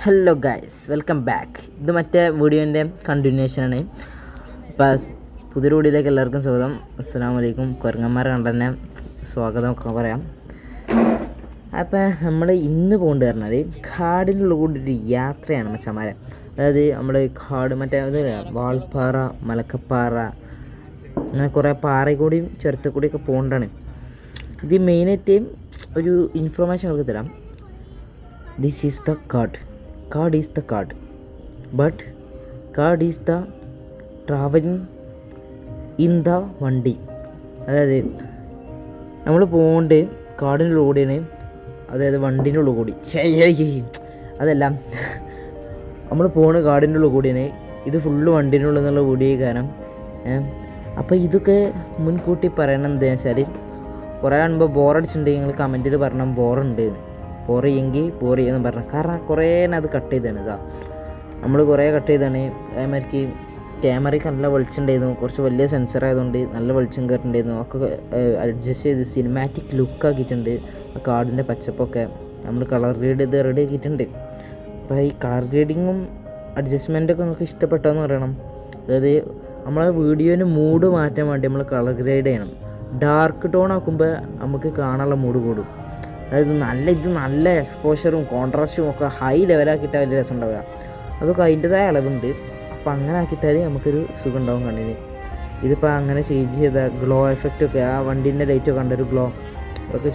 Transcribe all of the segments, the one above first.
Hello guys, welcome back. ഇത് മറ്റേ വീഡിയോൻ്റെ കണ്ടിന്യൂഷനാണ്. അപ്പോൾ പുതിയൊരു വീഡിയോയിലേക്ക് എല്ലാവർക്കും സ്വാഗതം. അസ്സലാമു അലൈക്കും. കുരങ്ങന്മാരെ കണ്ട് തന്നെ സ്വാഗതം ഒക്കെ പറയാം. അപ്പോൾ നമ്മൾ ഇന്ന് പോകേണ്ടത് പറഞ്ഞാൽ കാടിനുള്ള കൂടി ഒരു യാത്രയാണ് മച്ചന്മാരെ. അതായത് നമ്മൾ കാട് മറ്റേ വാൾപ്പാറ, മലക്കപ്പാറ, അങ്ങനെ കുറേ പാറയിൽ കൂടിയും ചുരത്തിൽ കൂടിയൊക്കെ പോകേണ്ടതാണ്. ഇത് മെയിനായിട്ട് ഒരു ഇൻഫർമേഷൻ നമുക്ക് തരാം. ദിസ് ഈസ് ദ കാട്. കാട് ഈസ് ദ കാട്, ബട്ട് കാട് is the travelling in the വണ്ടി. അതായത് നമ്മൾ പോകേണ്ട കാടിൻ്റെ കൂടിയാണ്, അതായത് വണ്ടീൻ്റെ ഉള്ളിൽ കൂടി. അതെല്ലാം നമ്മൾ പോകുന്ന കാടിൻ്റെ ഉള്ളിൽ കൂടിയാണ്. ഇത് ഫുള്ള് വണ്ടീൻ്റെ ഉള്ളിൽ നിന്നുള്ള കൂടിയ കാരണം. അപ്പോൾ ഇതൊക്കെ മുൻകൂട്ടി പറയണം. എന്താണെന്ന് വെച്ചാൽ കുറേ കാണുമ്പോൾ ബോറടിച്ചിട്ടുണ്ടെങ്കിൽ നിങ്ങൾ കമൻറ്റിൽ പറഞ്ഞാൽ ബോറുണ്ട്, ബോർ ചെയ്യുമെന്ന് പറഞ്ഞു. കാരണം കുറേ അത് കട്ട് ചെയ്താണ്. നമ്മൾ കുറേ കട്ട് ചെയ്താണ്. അതേമാതിരിക്ക് ക്യാമറയ്ക്ക് നല്ല വെളിച്ചുണ്ടായിരുന്നു, കുറച്ച് വലിയ സെൻസർ ആയതുകൊണ്ട് നല്ല വെളിച്ചം കയറിയിട്ടുണ്ടായിരുന്നു. ഒക്കെ അഡ്ജസ്റ്റ് ചെയ്ത് സിനിമാറ്റിക് ലുക്ക് ആക്കിയിട്ടുണ്ട്. ആ കാടിൻ്റെ പച്ചപ്പൊക്കെ നമ്മൾ കളർ ഗ്രേഡ് ചെയ്ത് റെഡി ആക്കിയിട്ടുണ്ട്. അപ്പോൾ ഈ കളർ ഗ്രേഡിങ്ങും അഡ്ജസ്റ്റ്മെൻറ്റൊക്കെ നമുക്ക് ഇഷ്ടപ്പെട്ടെന്ന് പറയണം. അതായത് നമ്മളെ വീഡിയോന് മൂഡ് മാറ്റാൻ വേണ്ടി നമ്മൾ കളർ ഗ്രേഡ് ചെയ്യണം. ഡാർക്ക് ടോൺ ആക്കുമ്പോൾ നമുക്ക് കാണാനുള്ള മൂഡ് കൂടും. അതായത് നല്ല എക്സ്പോഷറും കോൺട്രാസ്റ്റും ഒക്കെ ഹൈ ലെവലാക്കിയിട്ടാൽ വലിയ രസം ഉണ്ടാവില്ല. അതൊക്കെ അതിൻ്റെതായ അളവുണ്ട്. അപ്പോൾ അങ്ങനെ ആക്കിയിട്ടാൽ നമുക്കൊരു സുഖം ഉണ്ടാവും കണ്ണിന്. ഇതിപ്പോൾ അങ്ങനെ ചേഞ്ച് ചെയ്ത ഗ്ലോ എഫക്റ്റൊക്കെ, ആ വണ്ടീൻ്റെ ലൈറ്റൊക്കെ കണ്ടൊരു ഗ്ലോ അതൊക്കെ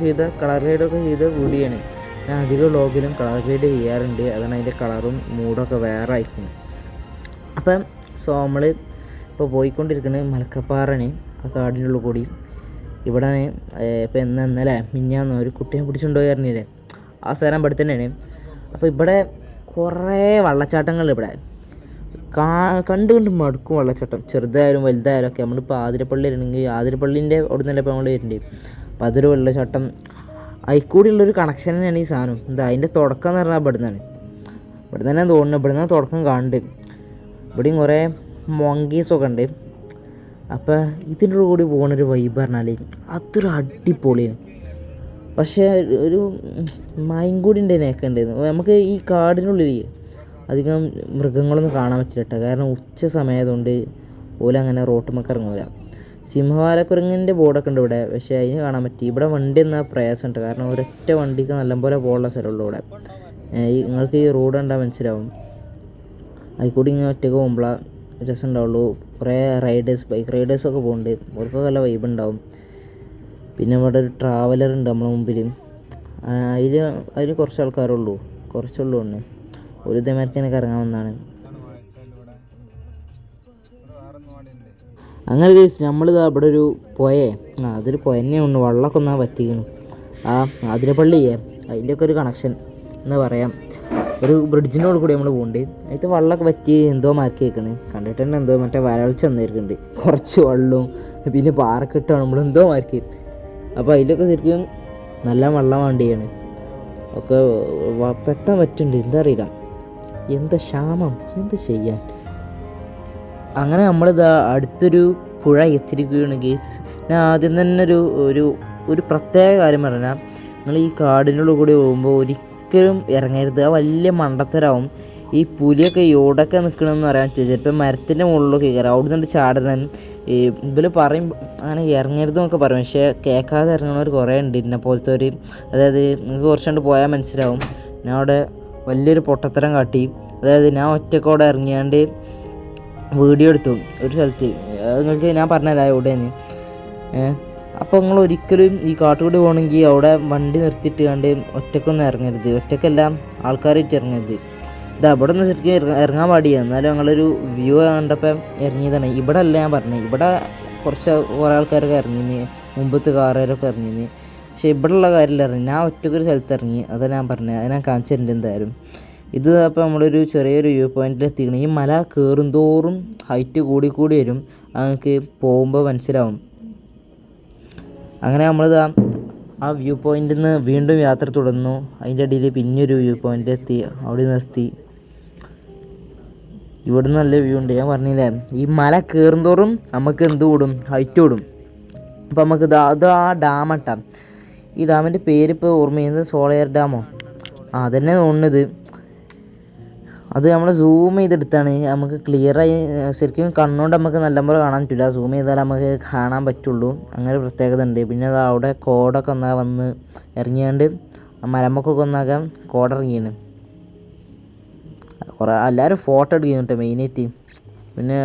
ചെയ്ത കളർ ഗ്രേഡൊക്കെ ചെയ്ത വീഡിയോയാണ്. ഞാൻ അധികം വ്ളോഗിലും കളർ ഗ്രേഡ് ചെയ്യാറുണ്ട്. അതാണ് അതിൻ്റെ കളറും മൂഡൊക്കെ വേറെ ആയിരിക്കുന്നത്. അപ്പം നമ്മൾ ഇപ്പോൾ പോയിക്കൊണ്ടിരിക്കുന്നത് മലക്കപ്പാറയാണ്, ആ കാടിൻ്റെ ഉള്ളിൽ കൂടി. ഇവിടെ ഇപ്പോൾ ഇന്നലെ മിഞ്ഞാന്ന് ഒരു കുട്ടിയെ പിടിച്ചുകൊണ്ടുപോയി അറിഞ്ഞില്ലേ, ആ സ്ഥലം ഇവിടെ തന്നെയാണ്. അപ്പോൾ ഇവിടെ കുറേ വെള്ളച്ചാട്ടങ്ങൾ ഇവിടെ കണ്ട് മടുക്കും. വെള്ളച്ചാട്ടം ചെറുതായാലും വലുതായാലും ഒക്കെ. നമ്മളിപ്പോൾ ആതിരപ്പള്ളി ആയിരുന്നെങ്കിൽ ആതിരപ്പള്ളീൻ്റെ അവിടെ നിന്നല്ലേ ഇപ്പോൾ നമ്മൾ വരുന്നുണ്ട്. അപ്പോൾ അതൊരു വെള്ളച്ചാട്ടം, അതിൽക്കൂടിയുള്ളൊരു കണക്ഷൻ തന്നെയാണ് ഈ സാധനം. എന്താ അതിൻ്റെ തുടക്കം എന്ന് പറഞ്ഞാൽ ഇവിടെ തന്നെ തോന്നുന്നു. ഇവിടെ നിന്ന് തുടക്കം കാണുന്നുണ്ട്. ഇവിടെയും കുറേ മോങ്കീസൊക്കെ ഉണ്ട്. അപ്പോൾ ഇതിൻ്റെ കൂടി പോകുന്നൊരു വൈബ് പറഞ്ഞാൽ അതൊരു അടിപൊളിയാണ്. പക്ഷേ ഒരു മയം കൂടി ഉണ്ടായിരുന്നൊക്കെ ഉണ്ടായിരുന്നു. നമുക്ക് ഈ കാടിനുള്ളിൽ അധികം മൃഗങ്ങളൊന്നും കാണാൻ പറ്റില്ല കേട്ടോ. കാരണം ഉച്ച സമയമായതുകൊണ്ട് ഓല അങ്ങനെ റോട്ടുമൊക്കെ ഇറങ്ങൂല. സിംഹവാലക്കുരങ്ങിൻ്റെ ബോർഡൊക്കെ ഉണ്ട് ഇവിടെ, പക്ഷേ അതിന് കാണാൻ പറ്റി. ഇവിടെ വണ്ടി എന്നാൽ പ്രയാസമുണ്ട്. കാരണം ഒരൊറ്റ വണ്ടിക്ക് നല്ലപോലെ പോകാനുള്ള സ്ഥലമുള്ളൂ ഇവിടെ. നിങ്ങൾക്ക് ഈ റോഡ് കണ്ടാൽ മനസ്സിലാവും. അതിൽക്കൂടി ഇങ്ങനെ ഒറ്റയ്ക്ക് പോകുമ്പോഴാണ് രസം ഉണ്ടാവുള്ളൂ. കുറേ ബൈക്ക് റൈഡേഴ്സൊക്കെ പോകുന്നുണ്ട്. അവർക്കൊക്കെ നല്ല വൈബ് ഉണ്ടാവും. പിന്നെ ഇവിടെ ഒരു ട്രാവലർ ഉണ്ട് നമ്മളെ മുമ്പിൽ. അതിൽ കുറച്ച് ആൾക്കാരുള്ളൂ, കുറച്ചുള്ളൂ ഉണ്ട്. ഒരു ഇതേമാരിക്ക് ഇറങ്ങാമെന്നാണ്. അങ്ങനെ നമ്മളിതാ ഇവിടെ ഒരു അതൊരു പുഴ തന്നെയുണ്ട്. വെള്ളമൊക്കെ ഒന്നാ പറ്റിക്കണം. ആ ആതിരപ്പള്ളിയേ അതിൻ്റെയൊക്കെ ഒരു കണക്ഷൻ എന്ന് പറയാം. ഒരു ബ്രിഡ്ജിൻ്റെ ഉള്ളിൽ കൂടി നമ്മൾ പോകുന്നുണ്ട്. അതിൽ വെള്ളമൊക്കെ പറ്റി എന്തോ മാർക്ക് കേൾക്കണ്. കണ്ടിട്ട് തന്നെ എന്തോ മറ്റേ വരൾച്ച വന്നിരിക്കുന്നുണ്ട്. കുറച്ച് വെള്ളവും പിന്നെ പാറക്കെട്ടാണ് നമ്മളെന്തോ മാർക്ക്. അപ്പോൾ അതിലൊക്കെ ശരിക്കും നല്ല വെള്ളം വേണ്ടിയാണ്. ഒക്കെ പെട്ടെന്ന് പറ്റുന്നുണ്ട്. എന്താ അറിയില്ല, എന്താ ക്ഷാമം, എന്താ ചെയ്യാൻ. അങ്ങനെ നമ്മളിതാ അടുത്തൊരു പുഴ എത്തിരിക്കുകയാണ് ഗേസ്. ഞാൻ ആദ്യം തന്നെ ഒരു പ്രത്യേക കാര്യം പറഞ്ഞാൽ, നിങ്ങൾ ഈ കാടിനുള്ളിൽ കൂടി പോകുമ്പോൾ ഒരിക്കലും ഇറങ്ങരുത്. ആ വലിയ മണ്ടത്തരാവും. ഈ പുലിയൊക്കെ എവിടെയൊക്കെ നിൽക്കണമെന്ന് പറയാൻ പറ്റില്ല. ചിലപ്പോൾ മരത്തിൻ്റെ മുകളിലൊക്കെ കയറാം. അവിടെ നിന്നിട്ട് ചാടുന്ന ഇവർ പറയും അങ്ങനെ ഇറങ്ങരുതെന്നൊക്കെ പറയും. പക്ഷേ കേൾക്കാതെ ഇറങ്ങുന്നവർ കുറേ ഉണ്ട് എന്നെ പോലത്തെ ഒരു. അതായത് നിങ്ങൾക്ക് കുറച്ചുകൊണ്ട് പോയാൽ മനസ്സിലാവും. ഞാൻ അവിടെ വലിയൊരു പൊട്ടത്തരം കാട്ടി. അതായത് ഞാൻ ഒറ്റക്കോടെ ഇറങ്ങിയാണ്ട് വീഡിയോ എടുത്തു ഒരു സ്ഥലത്ത്. നിങ്ങൾക്ക് ഞാൻ പറഞ്ഞുതരാം എവിടെയെന്ന്. അപ്പോൾ നിങ്ങൾ ഒരിക്കലും ഈ കാട്ടുകൂടി പോകണമെങ്കിൽ അവിടെ വണ്ടി നിർത്തിയിട്ട് കണ്ട് ഒറ്റക്കൊന്നും ഇറങ്ങരുത്. ഒറ്റക്കെല്ലാം ആൾക്കാരായിട്ട് ഇറങ്ങരുത്. ഇത് അവിടെ നിന്ന് ശരിക്കും ഇറങ്ങാൻ പാടില്ല. എന്നാലും ഞങ്ങളൊരു വ്യൂ കണ്ടപ്പോൾ ഇറങ്ങിയതാണ്. ഇവിടെ അല്ല ഞാൻ പറഞ്ഞത്. ഇവിടെ കുറേ ആൾക്കാരൊക്കെ ഇറങ്ങിന്ന്, മുമ്പത്തെ കാറുകാരൊക്കെ ഇറങ്ങിന്ന്. പക്ഷേ ഇവിടെയുള്ള കാര്യമില്ല ഇറങ്ങി. ഞാൻ ഒറ്റക്കൊരു സ്ഥലത്ത് ഇറങ്ങി. അതാണ് ഞാൻ പറഞ്ഞത്. അത് ഞാൻ കാണിച്ചിട്ടുണ്ട് എന്തായാലും. ഇത് അപ്പോൾ നമ്മളൊരു ചെറിയൊരു വ്യൂ പോയിന്റിൽ എത്തിക്കണം. ഈ മല കയറും തോറും ഹൈറ്റ് കൂടി വരും. നമുക്ക് പോകുമ്പോൾ മനസ്സിലാവും. അങ്ങനെ നമ്മളിതാ ആ വ്യൂ പോയിന്റിൽ നിന്ന് വീണ്ടും യാത്ര തുടർന്നു. അതിൻ്റെ ഇടയിൽ പിന്നൊരു വ്യൂ പോയിന്റിൽ എത്തി, അവിടെ നിർത്തി. ഇവിടെ നിന്ന് നല്ല വ്യൂ ഉണ്ട്. ഞാൻ പറഞ്ഞില്ലേ, ഈ മല കയറുന്തോറും നമുക്ക് എന്ത് കൂടും, ഹൈറ്റ് കൂടും. അപ്പോൾ നമുക്ക് അത് ആ ഡാം ഇട്ടാം. ഈ ഡാമിൻ്റെ പേരിപ്പോൾ ഓർമ്മ ചെയ്യുന്നത് സോളയർ ഡാമോ അതന്നെ തോന്നുന്നത്. അത് നമ്മൾ സൂം ചെയ്തെടുത്താണ് നമുക്ക് ക്ലിയറായി ശരിക്കും കണ്ണുകൊണ്ട് നമുക്ക് നല്ലപോലെ കാണാൻ പറ്റില്ല. സൂം ചെയ്താൽ നമുക്ക് കാണാൻ പറ്റുള്ളൂ. അങ്ങനെ പ്രത്യേകത ഉണ്ട്. പിന്നെ അത് അവിടെ കോടൊക്കെ വന്ന് ഇറങ്ങിയാണ്ട് മലമൊക്കൊക്കെ ഒന്നാകാൻ കോടിറങ്ങിയാണ്. കുറേ എല്ലാവരും ഫോട്ടോ എടുക്കുന്നുണ്ട് മെയിനായിട്ട്. പിന്നെ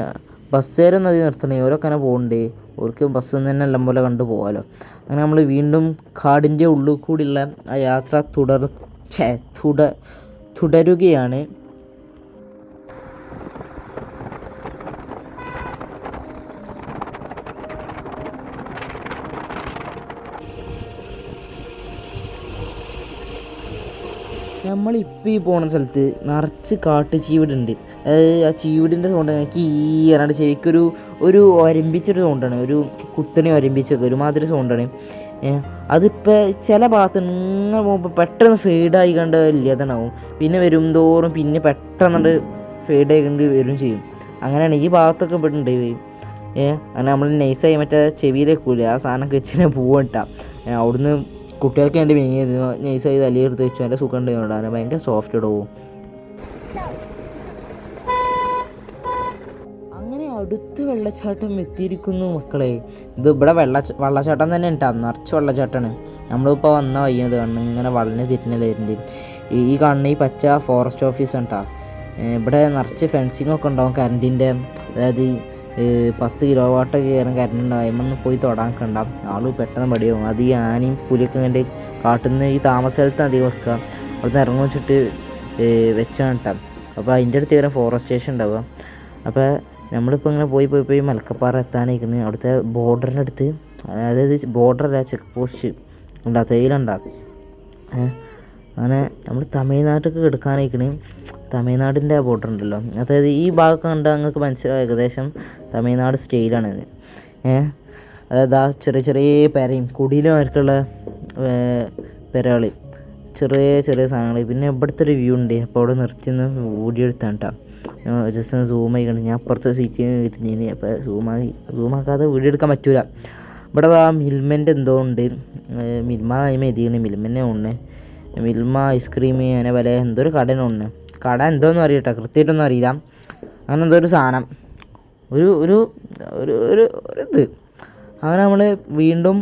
ബസ്സുകാരൊന്നും അത് നിർത്തണേ, ഓരൊക്കെ അങ്ങനെ പോകുന്നുണ്ട്. ഓർക്ക് ബസ് തന്നെ എല്ലാം പോലെ കണ്ടു പോകാമല്ലോ. അങ്ങനെ നമ്മൾ വീണ്ടും കാടിൻ്റെ ഉള്ളിൽ കൂടിയുള്ള ആ യാത്ര തുടരുകയാണ്. നമ്മളിപ്പോൾ ഈ പോകുന്ന സ്ഥലത്ത് നിറച്ച് കാട്ടുചീവിടുണ്ട്. അതായത് ആ ചീവിടിൻ്റെ സൗണ്ട് എനിക്ക് ഈ പറഞ്ഞാൽ ചെവിക്കൊരു ഒരമ്പിച്ചൊരു സൗണ്ടാണ്, ഒരു കുത്തനെ ഒരമ്പിച്ചൊക്കെ ഒരുമാതിരി സൗണ്ടാണ്. അതിപ്പോൾ ചില ഭാഗത്ത് ഇങ്ങനെ പോകുമ്പോൾ പെട്ടെന്ന് ഫെയ്ഡായി കണ്ട് ഇല്ലാതനാവും. പിന്നെ വരും തോറും പിന്നെ പെട്ടെന്ന് ഫെയ്ഡായി കണ്ട് വരും ചെയ്യും. അങ്ങനെയാണ് ഈ ഭാഗത്തൊക്കെ പെട്ടുണ്ട്. അങ്ങനെ നമ്മൾ നൈസായി മറ്റേ ചെവിയിലേക്കൂല ആ സാധനമൊക്കെ വെച്ചിനെ പോവട്ടാ. അവിടുന്ന് കുട്ടികൾക്ക് വേണ്ടി മെങ്ങിയത് നൈസായി തലയെടുത്ത് വെച്ചു. നല്ല സുഖം ഉണ്ട് കൊണ്ടാണ്, ഭയങ്കര സോഫ്റ്റ് ഇടവും. അങ്ങനെ അടുത്ത് വെള്ളച്ചാട്ടം എത്തിയിരിക്കുന്നു മക്കളെ. ഇത് ഇവിടെ വെള്ളച്ചാട്ടം തന്നെ ഉണ്ടാ, നിറച്ച് വെള്ളച്ചാട്ടമാണ്. നമ്മളിപ്പോൾ വന്ന വയ്യത് കണ്ണ് ഇങ്ങനെ വളഞ്ഞ് തിരിഞ്ഞലായിരുന്നു. ഈ കാണുന്ന ഈ പച്ച ഫോറസ്റ്റ് ഓഫീസ് ഉണ്ടാ. ഇവിടെ നിറച്ച് ഫെൻസിങ് ഒക്കെ ഉണ്ടാവും കറണ്ടിൻ്റെ. അതായത് 10 കിലോവാട്ടൊക്കെ കയറാൻ കറണ്ട് ഉണ്ടാവും. അതിമൊന്ന് പോയി തൊടാൻ കണ്ട ആൾ പെട്ടെന്ന് പടിയാവും. അത് ഈ ആനയും പുലിയൊക്കെ ഇങ്ങനെ കാട്ടുന്ന ഈ താമസ സ്ഥലത്ത് അധികം വെക്കുക. അവിടുന്ന് ഇറങ്ങി വെച്ചിട്ട് വെച്ചാണ് കേട്ടോ. അപ്പോൾ അതിൻ്റെ അടുത്ത് കയറാൻ ഫോറസ്റ്റ് സ്റ്റേഷൻ ഉണ്ടാവുക. അപ്പോൾ നമ്മളിപ്പോൾ ഇങ്ങനെ പോയി മലക്കപ്പാറ എത്താനായിരിക്കുന്നത്. അവിടുത്തെ ബോർഡറിൻ്റെ അടുത്ത്, അതായത് ബോർഡറല്ല ചെക്ക് പോസ്റ്റ് ഉണ്ടാ, തേയിലുണ്ടാകും. അങ്ങനെ നമ്മൾ തമിഴ്നാട്ടിലേക്ക് എടുക്കാനായിരിക്കണേ. തമിഴ്നാടിൻ്റെ ആ ബോർഡർ ഉണ്ടല്ലോ, അതായത് ഈ ഭാഗം കണ്ടാൽ നിങ്ങൾക്ക് മനസ്സിലാവും ഏകദേശം തമിഴ്നാട് സ്റ്റൈലാണിത്. അതായത് ആ ചെറിയ ചെറിയ പെരയും കുടിയിലുമാർക്കുള്ള പെരകൾ, ചെറിയ ചെറിയ സാധനങ്ങൾ. പിന്നെ ഇവിടുത്തെ ഒരു വ്യൂ ഉണ്ട്. അപ്പോൾ അവിടെ നിർത്തിയൊന്ന് വീഡിയോ എടുത്താണ് കേട്ടോ. ജസ്റ്റ് ഒന്ന് സൂമായി കണ്ടു. ഞാൻ അപ്പുറത്തെ സീറ്റിൽ ഇരുന്നീന്. അപ്പോൾ സൂമാക്കാതെ വീഡിയോ എടുക്കാൻ പറ്റൂല. ഇവിടെ ആ മിൽമൻ്റെ എന്തോ ഉണ്ട്, മിൽമ എഴുതിയാണ്, മിൽമന്നെ ഉണ്ട്. മിൽമ ഐസ്ക്രീം അങ്ങനെ പല എന്തോ ഒരു കട ഉണ്ട്. കട എന്തോന്നും അറിയട്ടോ, കൃത്യമായിട്ടൊന്നും അറിയില്ല. അങ്ങനെ എന്തോ ഒരു സാധനം, ഒരു ഇത്. അങ്ങനെ നമ്മൾ വീണ്ടും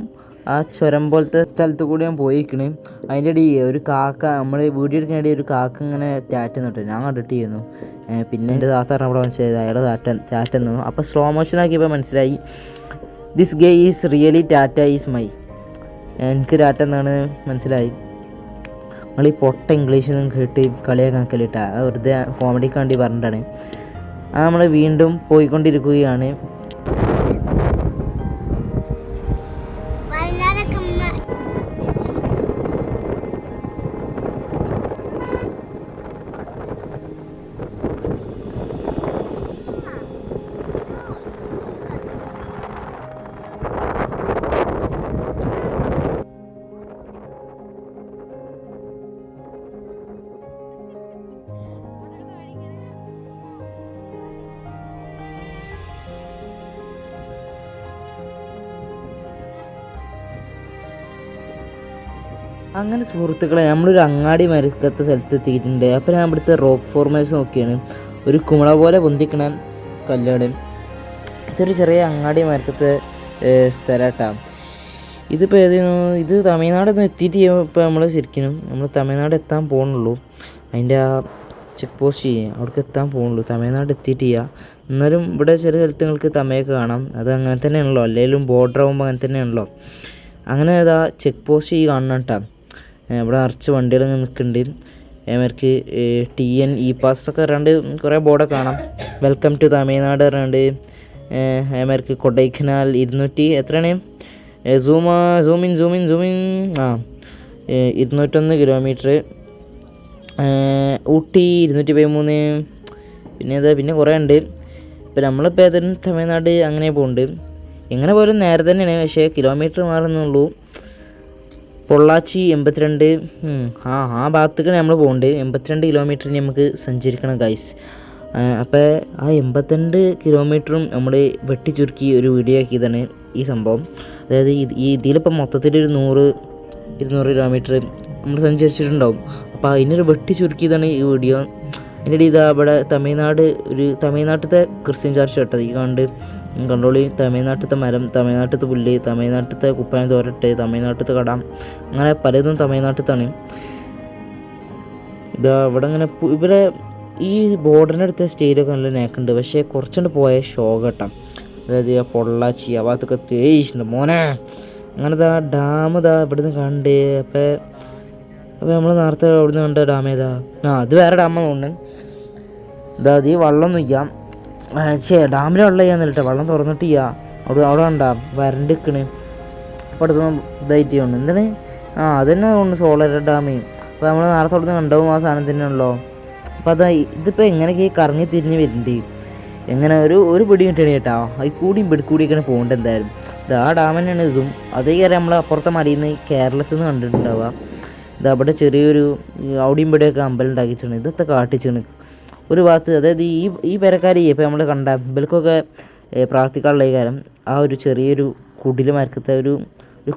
ആ ചുരം പോലത്തെ സ്ഥലത്ത് കൂടി ഞാൻ പോയിരിക്കണ്. അതിൻ്റെ ഇടയിൽ ഒരു കാക്ക, നമ്മൾ വീഡിയോ എടുക്കാനിടയിൽ ഒരു കാക്ക ഇങ്ങനെ ടാറ്റ നിട്ടു. ഞാൻ കണ്ടിട്ട് ചെയ്യുന്നു. പിന്നെ എൻ്റെ താത്ത പറഞ്ഞപ്പോൾ മനസ്സിലായത് അയാൾ ടാറ്റെന്നു. അപ്പോൾ സ്ലോ മോഷൻ ആക്കിയപ്പോൾ മനസ്സിലായി this gay is really Tata is my. എനിക്ക് ടാറ്റ എന്നാണ് മനസ്സിലായി. നമ്മൾ ഈ പൊട്ട ഇംഗ്ലീഷിൽ കേട്ട് കളിയാക്കാൻ കലിട്ടാ വെറുതെ കോമഡിക്ക് വേണ്ടി പറഞ്ഞിട്ടാണ്. അത് നമ്മൾ വീണ്ടും പോയിക്കൊണ്ടിരിക്കുകയാണ്. അങ്ങനെ സുഹൃത്തുക്കളെ, നമ്മളൊരു അങ്ങാടി മരക്കത്തെ സ്ഥലത്ത് എത്തിയിട്ടുണ്ട്. അപ്പോൾ ഞാൻ ഇവിടുത്തെ റോക്ക് ഫോർമേഷൻ നോക്കിയാണ്. ഒരു കുമള പോലെ പൊന്തിക്കണ കല്ലുകൾ. ഇതൊരു ചെറിയ അങ്ങാടി മരക്കത്തെ സ്ഥലമായിട്ടാണ്. ഇതിപ്പോൾ ഇത് തമിഴ്നാടൊന്നും എത്തിയിട്ട് ഇപ്പോൾ നമ്മൾ ശരിക്കും നമ്മൾ തമിഴ്നാട് എത്താൻ പോകുന്നുള്ളൂ. അതിൻ്റെ ആ ചെക്ക് പോസ്റ്റ് അവിടേക്ക് എത്താൻ പോകുന്നുള്ളൂ. തമിഴ്നാട് എത്തിയിട്ട് ചെയ്യുക. എന്നാലും ഇവിടെ ചില സ്ഥലത്തുങ്ങൾക്ക് തമിഴൊക്കെ കാണാം. അത് അങ്ങനെ തന്നെയാണല്ലോ, അല്ലെങ്കിലും ബോർഡർ ആകുമ്പോൾ അങ്ങനെ തന്നെയാണല്ലോ. അങ്ങനെ അതാ ചെക്ക് പോസ്റ്റ് കാണണം കേട്ടോ. ഇവിടെ നിറച്ച് വണ്ടികൾ നിൽക്കുന്നുണ്ട്. അവർക്ക് TN E-Pass ഒക്കെ പറയാണ്ട് കുറേ ബോർഡൊക്കെ കാണാം. വെൽക്കം ടു തമിഴ്നാട് പറയാണ്ട്. അവർക്ക് കൊടൈക്കനാൽ 200 എത്രയാണ് സൂമിൻ 201 കിലോമീറ്റർ. ഊട്ടി 213. പിന്നെ കുറേ ഉണ്ട്. ഇപ്പോൾ നമ്മളിപ്പോൾ ഏതായാലും തമിഴ്നാട് അങ്ങനെ പോകുന്നുണ്ട്. എങ്ങനെ പോലും നേരെ തന്നെയാണ്, പക്ഷേ കിലോമീറ്റർ മാറുന്നുള്ളൂ. പൊള്ളാച്ചി 82. ആ ഭാഗത്തേക്കാണ് നമ്മൾ പോകുന്നുണ്ട്. 82 കിലോമീറ്ററിന് നമുക്ക് സഞ്ചരിക്കണം ഗൈസ്. അപ്പോൾ ആ 82 കിലോമീറ്ററും നമ്മൾ വെട്ടിച്ചുരുക്കി ഒരു വീഡിയോ ആക്കിയതാണ് ഈ സംഭവം. അതായത് ഇതിലിപ്പോൾ മൊത്തത്തിൽ ഒരു 100-200 കിലോമീറ്റർ നമ്മൾ സഞ്ചരിച്ചിട്ടുണ്ടാവും. അപ്പോൾ അതിനൊരു വെട്ടിച്ചുരുക്കിയതാണ് ഈ വീഡിയോ. അതിൻ്റെ ഇടയിൽ ഇതാ ഇവിടെ തമിഴ്നാട് തമിഴ്നാട്ടിലത്തെ ക്രിസ്ത്യൻ ചർച്ച് കേട്ടത് ഈ കണ്ടോളി. തമിഴ്നാട്ടിലത്തെ മരം, തമിഴ്നാട്ടിലത്തെ പുല്ല്, തമിഴ്നാട്ടിലത്തെ കുപ്പായം തോരട്ട്, തമിഴ്നാട്ടിലത്തെ കട, അങ്ങനെ പലതും തമിഴ്നാട്ടിലത്താണ്. ഇതാ ഇവിടെ ഇങ്ങനെ ഇവിടെ ഈ ബോർഡറിൻ്റെ അടുത്ത സ്റ്റേയിലൊക്കെ നല്ല നേക്കുണ്ട്, പക്ഷേ കുറച്ചുകൊണ്ട് പോയ ഷോകട്ടം. അതായത് പൊള്ളാച്ചി ആ ഭാഗത്തൊക്കെ തേയിച്ചിട്ടുണ്ട് മോനെ. അങ്ങനെ ഡാം ഇവിടെ നിന്ന് കണ്ട്. അപ്പോൾ നമ്മൾ നേരത്തെ അവിടെ നിന്ന് കണ്ട ഡാം ഏതാ? അത് വേറെ ഡാമാണെന്ന് തോന്നുന്നു. അത് ഈ വെള്ളമൊന്നും ഇല്ല, ഡാമിലെ വെള്ളം ചെയ്യാന്നില്ല കേട്ടോ, വെള്ളം തുറന്നിട്ടില്ല. അവിടെ കണ്ടാ വരണ്ട് നിൽക്കണ്. അപ്പോൾ അടുത്തൊന്നും ഇതായിട്ട് ഉണ്ട് എന്താണ് അത് തന്നെ തോന്നുന്നു സോളർ ഡാം. അപ്പോൾ നമ്മൾ നേരത്തെ അവിടെ നിന്ന് കണ്ടാവും ആ സാധനം തന്നെയാണല്ലോ. അപ്പോൾ ഇതിപ്പോൾ എങ്ങനെയൊക്കെ കറങ്ങി തിരിഞ്ഞ് വരുന്നുണ്ട്, എങ്ങനെ ഒരു പിടി കിട്ടണേ കേട്ടോ. അത് കൂടിയൊക്കെയാണ് പോകേണ്ടത് എന്തായാലും. ആ ഡാം തന്നെയാണ് ഇതും. അതേ കാര്യം നമ്മൾ അപ്പുറത്തെ മലയിൽ നിന്ന് കേരളത്തിൽ നിന്ന് കണ്ടിട്ടുണ്ടാവുക. അവിടെ ചെറിയൊരു അവിടെയും ഇവിടെയൊക്കെ അമ്പലം ഉണ്ടാക്കിച്ചാണ്. ഇതൊക്കെ കാട്ടിച്ചാണ് ഒരു ഭാഗത്ത്. അതായത് ഈ പെരക്കാരി ഇപ്പോൾ നമ്മൾ കണ്ട ഇവൽക്കൊക്കെ പ്രാർത്ഥിക്കാനുള്ള കാര്യം ആ ഒരു ചെറിയൊരു കുടിൽ മരക്കത്തെ ഒരു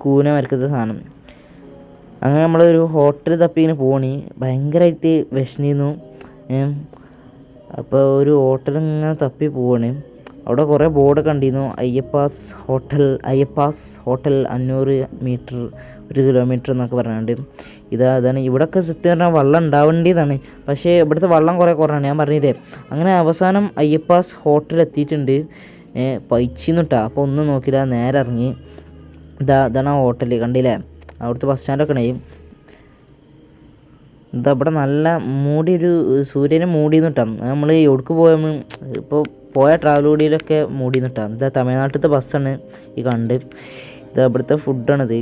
കൂന മരക്കത്തെ സാധനം. അങ്ങനെ നമ്മളൊരു ഹോട്ടൽ തപ്പി ഇങ്ങനെ പോണി, ഭയങ്കരമായിട്ട് വിശന്നിരുന്നു. അപ്പോൾ ഒരു ഹോട്ടൽ ഇങ്ങനെ തപ്പി പോവാണ്. അവിടെ കുറേ ബോർഡ് കണ്ടിരുന്നു, അയ്യപ്പാസ് ഹോട്ടൽ 500 മീറ്റർ 1 കിലോമീറ്റർ എന്നൊക്കെ പറഞ്ഞുകൊണ്ട്. അതാണ് ഇവിടെയൊക്കെ സത്യം പറഞ്ഞാൽ വെള്ളം ഉണ്ടാവേണ്ടതാണ്, പക്ഷേ ഇവിടുത്തെ വെള്ളം കുറേ കുറവാണ്. ഞാൻ പറഞ്ഞില്ലേ, അങ്ങനെ അവസാനം അയ്യപ്പാസ് ഹോട്ടൽ എത്തിയിട്ടുണ്ട്. പൈച്ചിന്നിട്ടാ. അപ്പോൾ ഒന്നും നോക്കില്ല, നേരെ ഇറങ്ങി. ഇതാണ് ആ ഹോട്ടൽ കണ്ടില്ലേ, അവിടുത്തെ ബസ് സ്റ്റാൻഡൊക്കെ ഉണ്ടായി. ഇവിടെ നല്ല മൂടിയൊരു സൂര്യനെ മൂടിന്നിട്ടാണ്. നമ്മൾ എവിടേക്ക് ഇപ്പോൾ പോയ ട്രാവൽ കൂടിയിലൊക്കെ മൂടിന്നിട്ടാണ്. തമിഴ്നാട്ടിലത്തെ ബസ്സാണ് ഈ കണ്ട്. ഇവിടുത്തെ ഫുഡാണിത്.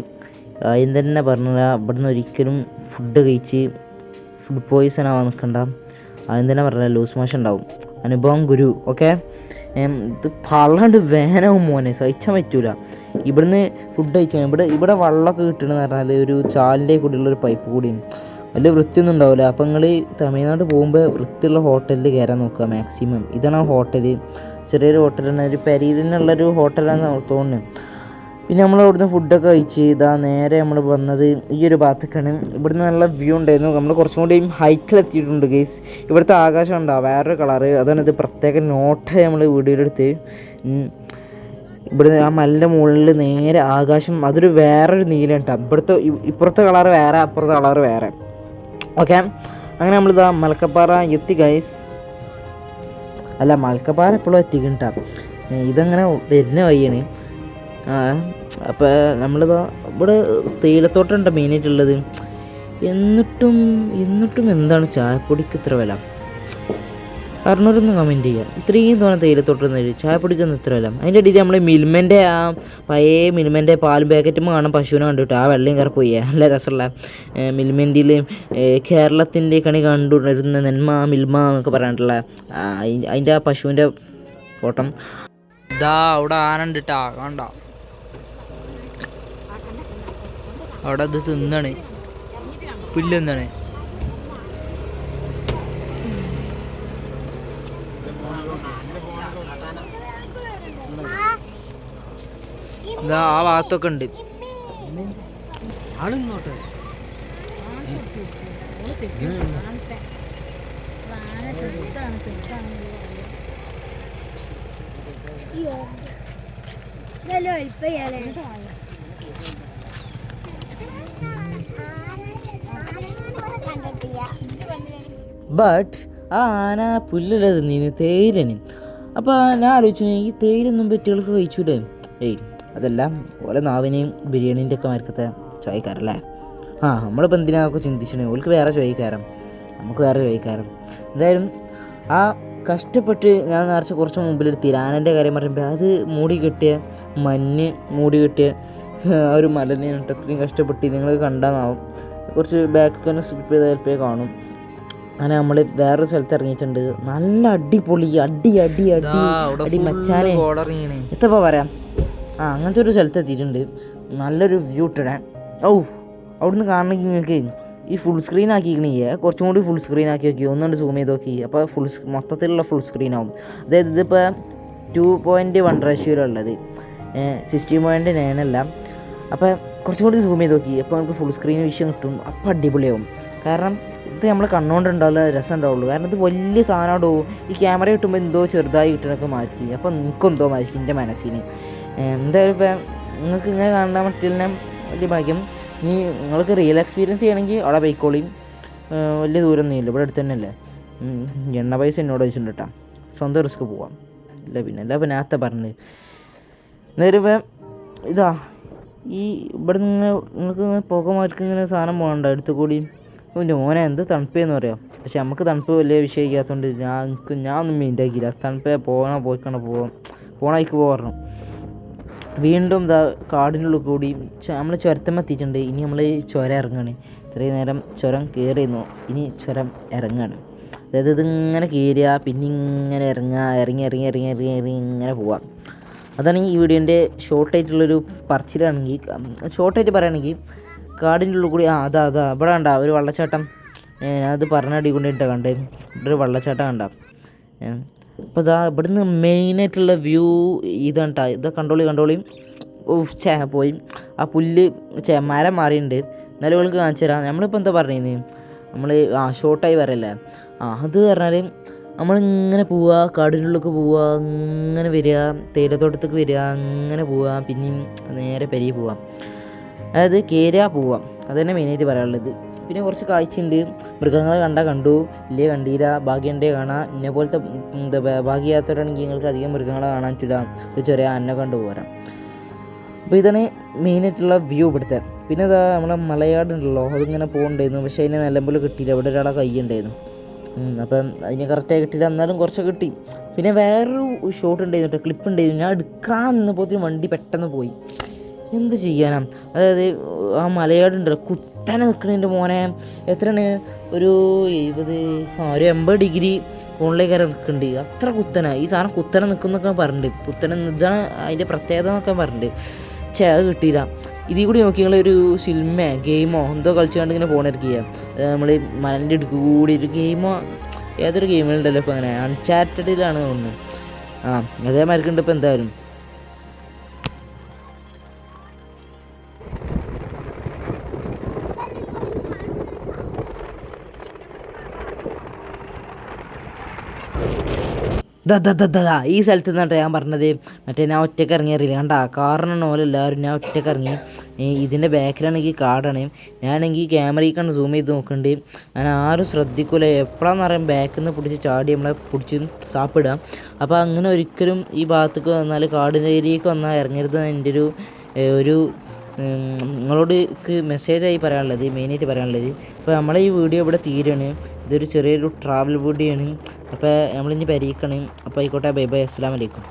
ആദ്യം തന്നെ പറഞ്ഞില്ല, ഇവിടുന്ന് ഒരിക്കലും ഫുഡ് കഴിച്ച് ഫുഡ് പോയിസൺ ആവാൻ നിൽക്കണ്ട. ആദ്യം തന്നെ പറഞ്ഞില്ല, ലൂസ് മോഷൻ ഉണ്ടാവും. അനുഭവം ഗുരു. ഓക്കെ, ഇത് പള്ളാണ്ട് വേനവും മോനെ, സഹിച്ചാൻ പറ്റൂല. ഇവിടുന്ന് ഫുഡ് കഴിച്ചാൽ ഇവിടെ വെള്ളമൊക്കെ കിട്ടണമെന്ന് പറഞ്ഞാൽ ഒരു ചാലിൻ്റെ കൂടെയുള്ളൊരു പൈപ്പ് കൂടിയും വലിയ വൃത്തിയൊന്നും ഉണ്ടാവില്ല. അപ്പോൾ നിങ്ങൾ തമിഴ്നാട് പോകുമ്പോൾ വൃത്തിയുള്ള ഹോട്ടലിൽ കയറാൻ നോക്കുക മാക്സിമം. ഇതാണ് ഹോട്ടൽ, ചെറിയൊരു ഹോട്ടലാണ്, ഒരു പെരീലിനുള്ളൊരു ഹോട്ടലാണെന്ന് തോന്നുന്നു. പിന്നെ നമ്മൾ അവിടുന്ന് ഫുഡൊക്കെ കഴിച്ച് നേരെ നമ്മൾ വന്നത് ഈ ഒരു ഭാഗത്തേക്കാണ്. ഇവിടുന്ന് നല്ല വ്യൂ ഉണ്ടായിരുന്നു. നമ്മൾ കുറച്ചും കൂടി ഹൈറ്റിലെത്തിയിട്ടുണ്ട് ഗൈസ്. ഇവിടുത്തെ ആകാശം ഉണ്ടാവും വേറൊരു കളറ്, അതാണ് ഇത് പ്രത്യേക നോട്ട് നമ്മൾ വീഡിയോയിലെടുത്ത്. ഇവിടുന്ന് ആ മലിൻ്റെ മുകളിൽ നേരെ ആകാശം, അതൊരു വേറൊരു നീലം കേട്ടോ. ഇപ്പുറത്തെ കളറ് വേറെ, അപ്പുറത്തെ കളറ് വേറെ. ഓക്കെ, അങ്ങനെ മലക്കപ്പാറ എത്തി ഗൈസ്. അല്ല, മലക്കപ്പാറ എപ്പോഴും എത്തിക്കണ്ട, ഇതങ്ങനെ വരുന്ന വഴിയാണ്. അപ്പോൾ ഇവിടെ തേയിലത്തോട്ടമുണ്ട് മെയിനായിട്ടുള്ളത്. എന്നിട്ടും എന്താണ് ചായപ്പൊടിക്ക് ഇത്ര വില? പറഞ്ഞവരൊന്ന് കമൻറ്റ് ചെയ്യുക. ഇത്രയും തോന്നെ തേയിലത്തോട്ടം ചായപ്പൊടിക്കൊന്നും ഇത്ര വില. അതിൻ്റെ ഇടയിൽ നമ്മൾ മിൽമൻ്റെ ആ പഴയ മിൽമൻ്റെ പാൽ പാക്കറ്റുമ്പോൾ കാണാൻ പശുവിനെ കണ്ടിട്ട് ആ വെള്ളയും കയറി പോയി. നല്ല രസമുള്ള മിൽമൻ്റിൽ കേരളത്തിൻ്റെ കണി കണ്ടുവരുന്ന നെന്മ മിൽമ എന്നൊക്കെ പറഞ്ഞിട്ടുള്ള അതിൻ്റെ ആ പശുവിൻ്റെ ഫോട്ടോ. അവിടെ ആന ഉണ്ട് കേട്ടോ, കണ്ടോ? അവിടെ അത് തിന്നാണ്, പുല്ല് തിന്നാണ്. ആ ഭാഗത്തൊക്കെ ഉണ്ട് ആളിങ്ങോട്ട്. ബട്ട് ആ ആന പുല്ലല്ല തിന്നീന്, തേയിലാണ്. അപ്പോൾ ഞാൻ ആലോചിച്ചു, ഈ തേയിലൊന്നും പറ്റികൾക്ക് കഴിച്ചൂടെ? അതെല്ലാം ഓരോ നാവിനെയും ബിരിയാണീൻ്റെ ഒക്കെ മരക്കത്തെ ചോദിക്കാറല്ലേ. നമ്മളിപ്പോൾ എന്തിനാക്കെ ചിന്തിച്ചേ, ഓൾക്ക് വേറെ ചോദിക്കാരം, നമുക്ക് വേറെ ചോദിക്കാരം. എന്തായാലും ആ കഷ്ടപ്പെട്ട് ഞാൻ നേരത്തെ കുറച്ച് മുമ്പിലെടുത്തി ആനൻ്റെ കാര്യം പറയുമ്പോൾ അത് മഞ്ഞ് മൂടി കെട്ടിയ ആ ഒരു മലനെ അത്രയും കഷ്ടപ്പെട്ട് നിങ്ങൾ കണ്ടാന്നാവും. കുറച്ച് ബാക്കൊക്കെ തന്നെ സ്കിപ്പ് ചെയ്ത് ചിലപ്പോൾ കാണും. അങ്ങനെ നമ്മൾ വേറൊരു സ്ഥലത്ത് ഇറങ്ങിയിട്ടുണ്ട്. നല്ല അടിപൊളി അടി മച്ചാനെ എത്തപ്പോൾ പറയാം. അങ്ങനത്തെ ഒരു സ്ഥലത്ത് എത്തിയിട്ടുണ്ട്. നല്ലൊരു വ്യൂ ഇട്ടിടാൻ. അവിടുന്ന് കാണണമെങ്കിൽ നിങ്ങൾക്ക് ഈ ഫുൾ സ്ക്രീൻ ആക്കിക്കണേ, കുറച്ചും കൂടി ഫുൾ സ്ക്രീൻ ആക്കി നോക്കി, ഒന്നുകൊണ്ട് സൂം ചെയ്ത് നോക്കി. അപ്പോൾ മൊത്തത്തിലുള്ള ഫുൾ സ്ക്രീൻ ആവും. അതായത് ഇതിപ്പോൾ 2.1 റേഷ്യോയിലുള്ളത്, 60.9 അല്ല. അപ്പോൾ കുറച്ചും കൂടി സൂം ചെയ്ത് നോക്കി, അപ്പോൾ നമുക്ക് ഫുൾ സ്ക്രീൻ വിഷയം കിട്ടും. അപ്പോൾ അടിപൊളിയാവും. കാരണം ഇത് നമ്മൾ കണ്ണുകൊണ്ടുണ്ടാവുന്ന രസം ഉണ്ടാവുള്ളൂ. കാരണം ഇത് വലിയ സാധനമാടോ. ഈ ക്യാമറ കിട്ടുമ്പോൾ എന്തോ ചെറുതായി കിട്ടണൊക്കെ മാറ്റി. അപ്പോൾ നിനക്കെന്തോ മാറ്റി എൻ്റെ മനസ്സിന്. എന്തായാലും ഇപ്പം നിങ്ങൾക്ക് ഇങ്ങനെ കാണാൻ പറ്റില്ല വലിയ ഭാഗ്യം. ഇനി നിങ്ങൾക്ക് റിയൽ എക്സ്പീരിയൻസ് ചെയ്യണമെങ്കിൽ അവിടെ ബൈക്കോളിയും വലിയ ദൂരമൊന്നും ഇല്ല, ഇവിടെ അടുത്ത് തന്നെയല്ലേ. എണ്ണ പൈസ എന്നോട് വെച്ചിട്ടുണ്ട് കേട്ടോ. സ്വന്തം റിസ്ക് പോവാം. ഇല്ല പിന്നെ അല്ല ഇപ്പം നേരത്തെ പറഞ്ഞത് നേരം ഇപ്പം ഇതാ ഈ ഇവിടെ നിന്ന് നിങ്ങൾക്ക് പുക മാറ്റിങ്ങനെ സാധനം പോകണ്ട അടുത്ത് കൂടി. എൻ്റെ മോനെ എന്ത് തണുപ്പേന്ന് പറയാം. പക്ഷെ നമുക്ക് തണുപ്പ് വലിയ വിഷയമില്ലാത്തതുകൊണ്ട് ഞാൻ ഒന്നും മൈൻഡ് ആക്കിയില്ല. തണുപ്പേ പോയിക്കാണ് പോണേക്ക് പോകണം. വീണ്ടും ഇതാ കാടിനുള്ളിൽ കൂടി നമ്മൾ ചുരത്തമ്മ എത്തിയിട്ടുണ്ട്. ഇനി നമ്മൾ ചുരം ഇറങ്ങുകയാണ്. ഇത്രയും നേരം ചുരം കയറിയിരുന്നു, ഇനി ചുരം ഇറങ്ങുകയാണ്. അതായത് ഇതിങ്ങനെ കയറുക പിന്നെ ഇങ്ങനെ ഇറങ്ങി ഇങ്ങനെ പോവാം. അതാണ് ഈ വീഡിയോൻ്റെ ഷോർട്ടായിട്ടുള്ളൊരു പറച്ചിലാണെങ്കിൽ. ഷോർട്ടായിട്ട് പറയുകയാണെങ്കിൽ കാടിൻ്റെ ഉള്ളിൽ കൂടി അതാ ഇവിടെ കണ്ട ഒരു വെള്ളച്ചാട്ടം. ഞാനത് പറഞ്ഞടി കൊണ്ടിട്ട് കണ്ട് ഇവിടെ ഒരു വെള്ളച്ചാട്ടം കണ്ട. അപ്പോൾ ഇതാ ഇവിടുന്ന് മെയിനായിട്ടുള്ള വ്യൂ ഇതാണ് കേട്ടോ. ഇതാ കണ്ടോളി പോയി ആ പുല്ല് മരം മാറിയിട്ടുണ്ട്. എന്നാലും ഇവൾക്ക് കാണിച്ചു തരാം. നമ്മളിപ്പോൾ എന്താ പറയുന്നത്, നമ്മൾ ഷോർട്ടായി പറയല്ലേ. അത് പറഞ്ഞാൽ നമ്മളിങ്ങനെ പോവുക, കാടിനുള്ളിലേക്ക് പോവുക, അങ്ങനെ വരിക, തേയിലത്തോട്ടത്തേക്ക് വരിക, അങ്ങനെ പോവുക, പിന്നെയും നേരെ പെരിയിൽ പോവാം. അതായത് കയറുക പോവാം. അത് തന്നെ മെയിനായിട്ട് പറയാനുള്ളത്. പിന്നെ കുറച്ച് കാഴ്ചയുണ്ട്. മൃഗങ്ങളെ കണ്ടു, ഇല്ലേ കണ്ടില്ല. ഭാഗ്യമുണ്ടേ കാണാം. ഇന്നെ പോലത്തെ എന്താ ഭാഗ്യയാത്രയാണെങ്കിൽ നിങ്ങൾക്ക് അധികം മൃഗങ്ങളെ കാണാൻ പറ്റില്ല. ഒരു ചെറിയ അന്ന കണ്ടു പോരാം. അപ്പോൾ ഇതാണ് മെയിനായിട്ടുള്ള വ്യൂ ഇവിടുത്തെ. പിന്നെ ഇതാ നമ്മളെ മലയാടുണ്ടല്ലോ, അതിങ്ങനെ പോകുന്നുണ്ടായിരുന്നു. പക്ഷേ അതിനെ നിലമ്പൂർ കിട്ടിയില്ല. ഇവിടെ ഒരാളെ കൈ ഉണ്ടായിരുന്നു. അപ്പം അതിന് കറക്റ്റായി കിട്ടിയില്ല, എന്നാലും കുറച്ച് കിട്ടി. പിന്നെ വേറൊരു ഷോട്ട് ഉണ്ടായിരുന്നു കേട്ടോ, ക്ലിപ്പ് ഉണ്ടായിരുന്നു. ഞാൻ എടുക്കാൻ നിന്നപ്പോൾ വണ്ടി പെട്ടെന്ന് പോയി. എന്ത് ചെയ്യാനാ. അതായത് ആ മലയാടുണ്ടല്ലോ കുത്തനെ നിൽക്കണതിൻ്റെ മോനെ. എത്രയാണ് ഒരു 80 ഡിഗ്രി ഫോണിലേക്ക് കയറി നിൽക്കുന്നുണ്ട്. അത്ര കുത്തന ഈ സാധനം കുത്തനെ നിൽക്കുന്നൊക്കെ പറഞ്ഞിട്ടുണ്ട്. കുത്തനെ ഇതാണ് അതിൻ്റെ പ്രത്യേകത എന്നൊക്കെ പറഞ്ഞിട്ടുണ്ട്. അത് കിട്ടിയില്ല. ഇതിൽ കൂടി നോക്കി നിങ്ങളൊരു സിനിമയോ ഗെയിമോ എന്തോ കളിച്ചുകൊണ്ട് ഇങ്ങനെ ഫോണിരിക്കുക. നമ്മൾ മലൻ്റെ ഇടുക്ക് കൂടി ഒരു ഗെയിമോ ഏതൊരു ഗെയിമുണ്ടല്ലോ ഇപ്പോൾ അങ്ങനെ അൺചാർട്ടഡിലാണ് തോന്നുന്നു. അതേമാതിരിക്കുണ്ട് ഇപ്പോൾ എന്തായാലും. ഈ സ്ഥലത്ത് നിന്നാണ് ഞാൻ പറഞ്ഞത്. മറ്റേ ഞാൻ ഒറ്റയ്ക്ക് ഇറങ്ങിയറിയില്ല കണ്ട കാറിനാണ് പോലെ എല്ലാവരും. ഞാൻ ഒറ്റയ്ക്ക് ഇറങ്ങി. ഇതിൻ്റെ ബാക്കിലാണെങ്കിൽ കാടാണ്. ഞാനാണെങ്കിൽ ക്യാമറയിൽ കണ്ട് സൂം ചെയ്ത് നോക്കുന്നുണ്ട്. ഞാൻ ആരും ശ്രദ്ധിക്കില്ല. എപ്പോഴാണെന്ന് പറയാം ബാക്കിൽ നിന്ന് പിടിച്ച് ചാടി നമ്മളെ പിടിച്ച് സാപ്പിടാം. അപ്പോൾ അങ്ങനെ ഒരിക്കലും ഈ ഭാഗത്തേക്ക് വന്നാൽ കാടിൻ്റെ ഏരിയയ്ക്ക് വന്നാൽ ഇറങ്ങരുത് എൻ്റെ ഒരു നിങ്ങളോട് മെസ്സേജായി പറയാനുള്ളത്, മെയിനായിട്ട് പറയാനുള്ളത്. ഇപ്പോൾ നമ്മളെ ഈ വീഡിയോ ഇവിടെ തീരുകയാണ്. ഇതൊരു ചെറിയൊരു ട്രാവൽ വീഡിയോ ആണ്. അപ്പോൾ നമ്മളിനി പരീക്കണം. അപ്പോൾ ആയിക്കോട്ടെ, ബൈ ബൈ, അസ്സലാമു അലൈക്കും.